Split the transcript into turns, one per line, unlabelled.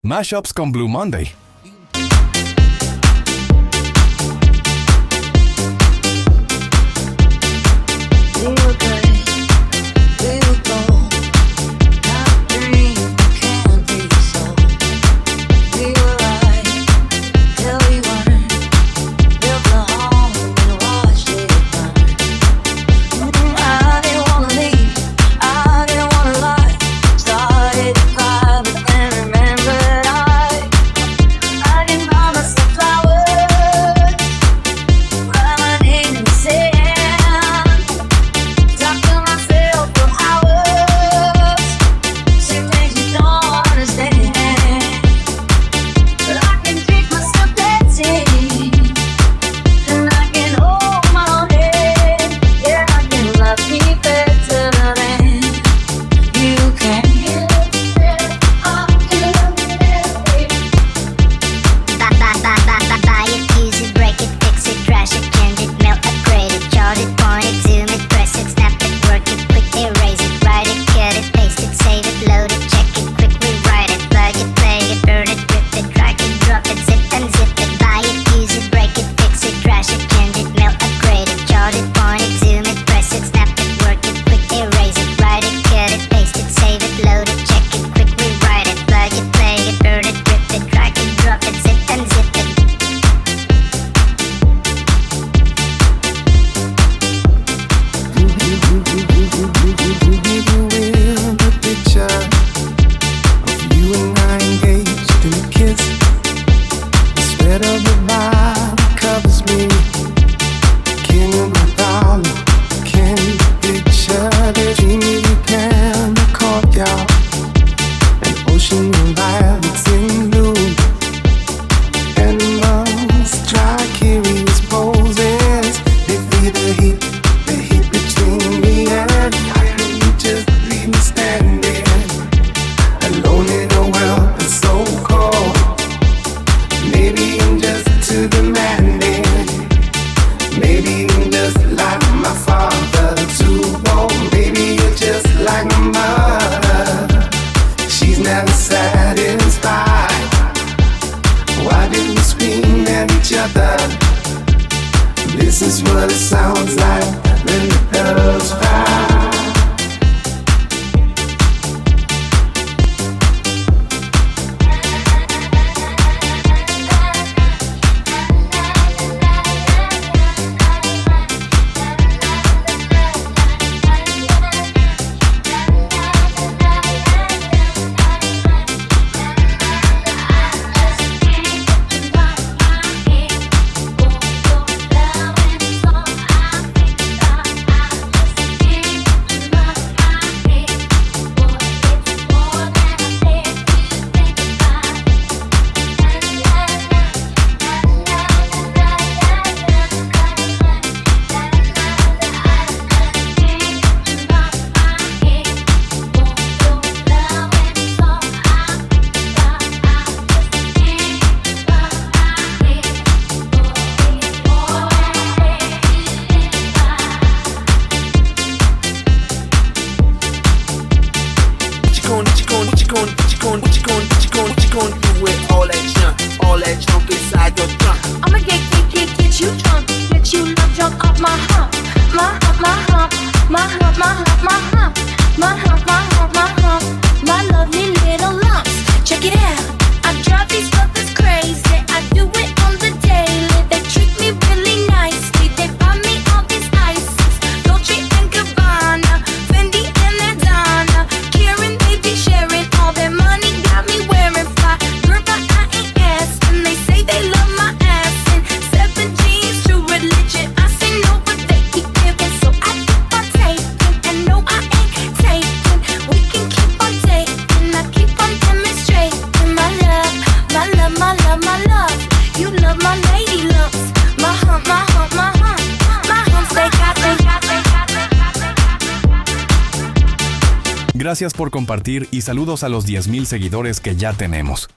Mashups con Blue Monday.
This is what it sounds like when the bells cry. What you gonna do with all that junk inside your trunk?
I'ma get you drunk, get you love drunk off my hump, my hump, my hump, my hump, my hump, my hump, my hump, my hump, my hump, my lovely little lumps. Check it out, I drive these brothers crazy. I do it on the daily. They treat me really nicely. They buy me all these ices, Dolce and Gabbana, Fendi and Adana. Karen, they be sharing all their money. Got me wearing fly, girl, but I ain't asking. They say they love my ass and 17's true religion. I say no, but they keep giving, so I keep on taking. And no, I ain't taking. We can keep on dating. I keep on demonstrating my love, my love, my love, my love. You love my lady lumps, my hump, my hump, my hump, my humps. They got.
Gracias por compartir y saludos a los 10,000 seguidores que ya tenemos.